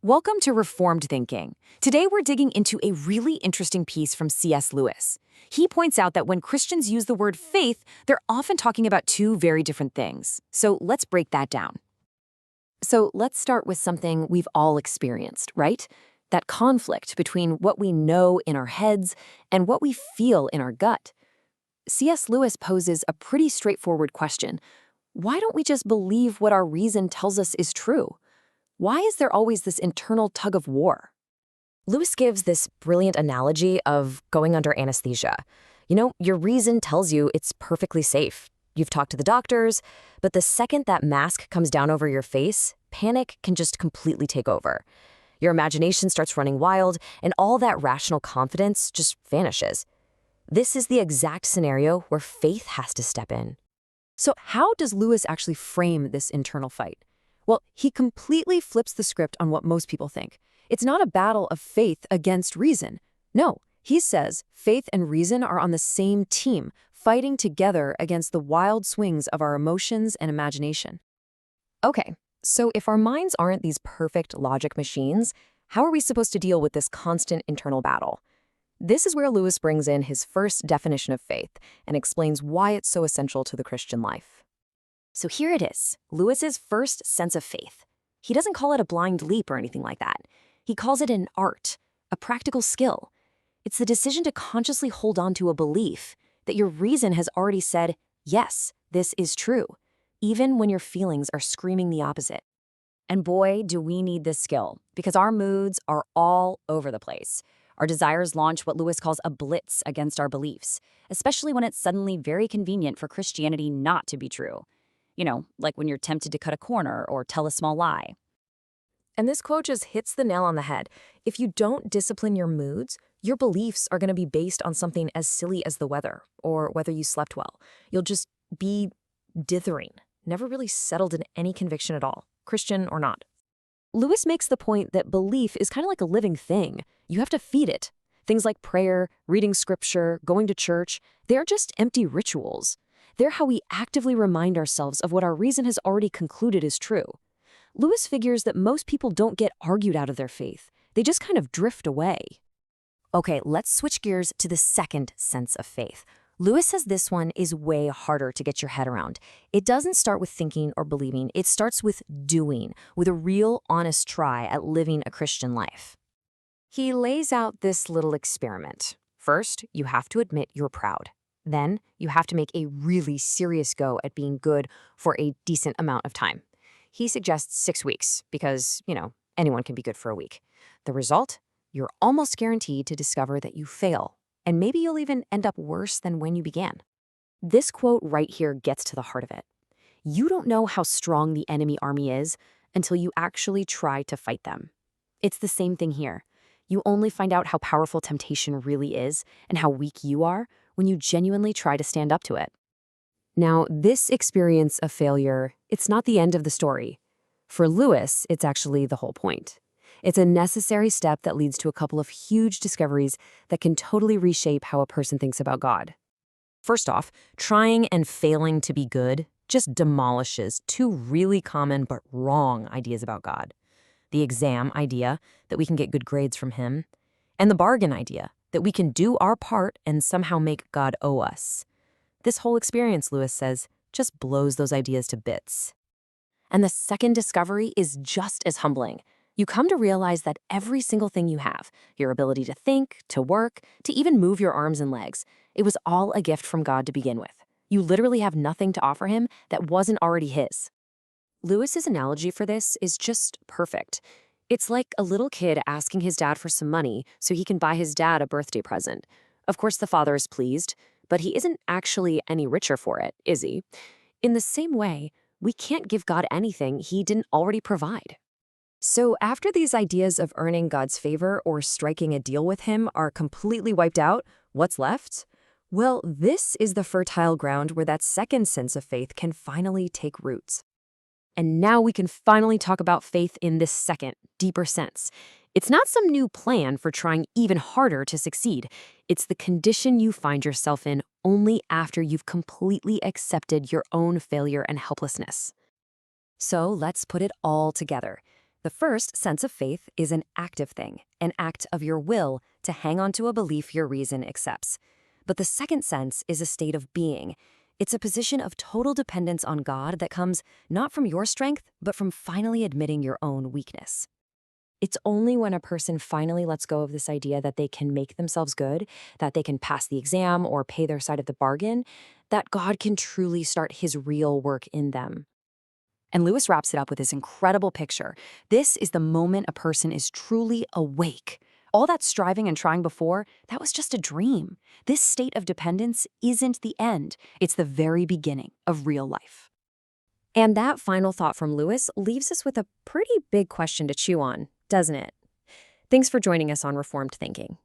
Welcome to Reformed Thinking. Today we're digging into a really interesting piece from C.S. Lewis. He points out that when Christians use the word faith, they're often talking about two very different things. So let's break that down. So let's start with something we've all experienced, right? That conflict between what we know in our heads and what we feel in our gut. C.S. Lewis poses a pretty straightforward question. Why don't we just believe what our reason tells us is true? Why is there always this internal tug of war? Lewis gives this brilliant analogy of going under anesthesia. Your reason tells you it's perfectly safe. You've talked to the doctors, but the second that mask comes down over your face, panic can just completely take over. Your imagination starts running wild, and all that rational confidence just vanishes. This is the exact scenario where faith has to step in. So how does Lewis actually frame this internal fight? Well, he completely flips the script on what most people think. It's not a battle of faith against reason. No, he says faith and reason are on the same team, fighting together against the wild swings of our emotions and imagination. Okay, so if our minds aren't these perfect logic machines, how are we supposed to deal with this constant internal battle? This is where Lewis brings in his first definition of faith and explains why it's so essential to the Christian life. So here it is, Lewis's first sense of faith. He doesn't call it a blind leap or anything like that. He calls it an art, a practical skill. It's the decision to consciously hold on to a belief that your reason has already said, yes, this is true, even when your feelings are screaming the opposite. And boy, do we need this skill, because our moods are all over the place. Our desires launch what Lewis calls a blitz against our beliefs, especially when it's suddenly very convenient for Christianity not to be true. Like when you're tempted to cut a corner or tell a small lie. And this quote just hits the nail on the head. If you don't discipline your moods, your beliefs are going to be based on something as silly as the weather or whether you slept well. You'll just be dithering, never really settled in any conviction at all, Christian or not. Lewis makes the point that belief is kind of like a living thing. You have to feed it. Things like prayer, reading scripture, going to church, they're just empty rituals. They're how we actively remind ourselves of what our reason has already concluded is true. Lewis figures that most people don't get argued out of their faith. They just kind of drift away. Okay, let's switch gears to the second sense of faith. Lewis says this one is way harder to get your head around. It doesn't start with thinking or believing. It starts with doing, with a real, honest try at living a Christian life. He lays out this little experiment. First, you have to admit you're proud. Then, you have to make a really serious go at being good for a decent amount of time. He suggests 6 weeks because, anyone can be good for a week. The result? You're almost guaranteed to discover that you fail, and maybe you'll even end up worse than when you began. This quote right here gets to the heart of it. You don't know how strong the enemy army is until you actually try to fight them. It's the same thing here. You only find out how powerful temptation really is and how weak you are when you genuinely try to stand up to it. Now, this experience of failure, it's not the end of the story. For Lewis, it's actually the whole point. It's a necessary step that leads to a couple of huge discoveries that can totally reshape how a person thinks about God. First off, trying and failing to be good just demolishes two really common but wrong ideas about God. The exam idea, that we can get good grades from him, and the bargain idea, that we can do our part and somehow make God owe us. This whole experience, Lewis says, just blows those ideas to bits. And the second discovery is just as humbling. You come to realize that every single thing you have, your ability to think, to work, to even move your arms and legs, it was all a gift from God to begin with. You literally have nothing to offer him that wasn't already his. Lewis's analogy for this is just perfect. It's like a little kid asking his dad for some money so he can buy his dad a birthday present. Of course, the father is pleased, but he isn't actually any richer for it, is he? In the same way, we can't give God anything he didn't already provide. So after these ideas of earning God's favor or striking a deal with him are completely wiped out, what's left? Well, this is the fertile ground where that second sense of faith can finally take roots. And now we can finally talk about faith in this second, deeper sense. It's not some new plan for trying even harder to succeed. It's the condition you find yourself in only after you've completely accepted your own failure and helplessness. So let's put it all together. The first sense of faith is an active thing, an act of your will to hang on to a belief your reason accepts. But the second sense is a state of being. It's a position of total dependence on God that comes not from your strength, but from finally admitting your own weakness. It's only when a person finally lets go of this idea that they can make themselves good, that they can pass the exam or pay their side of the bargain, that God can truly start his real work in them. And Lewis wraps it up with this incredible picture. This is the moment a person is truly awake. All that striving and trying before, that was just a dream. This state of dependence isn't the end. It's the very beginning of real life. And that final thought from Lewis leaves us with a pretty big question to chew on, doesn't it? Thanks for joining us on Reformed Thinking.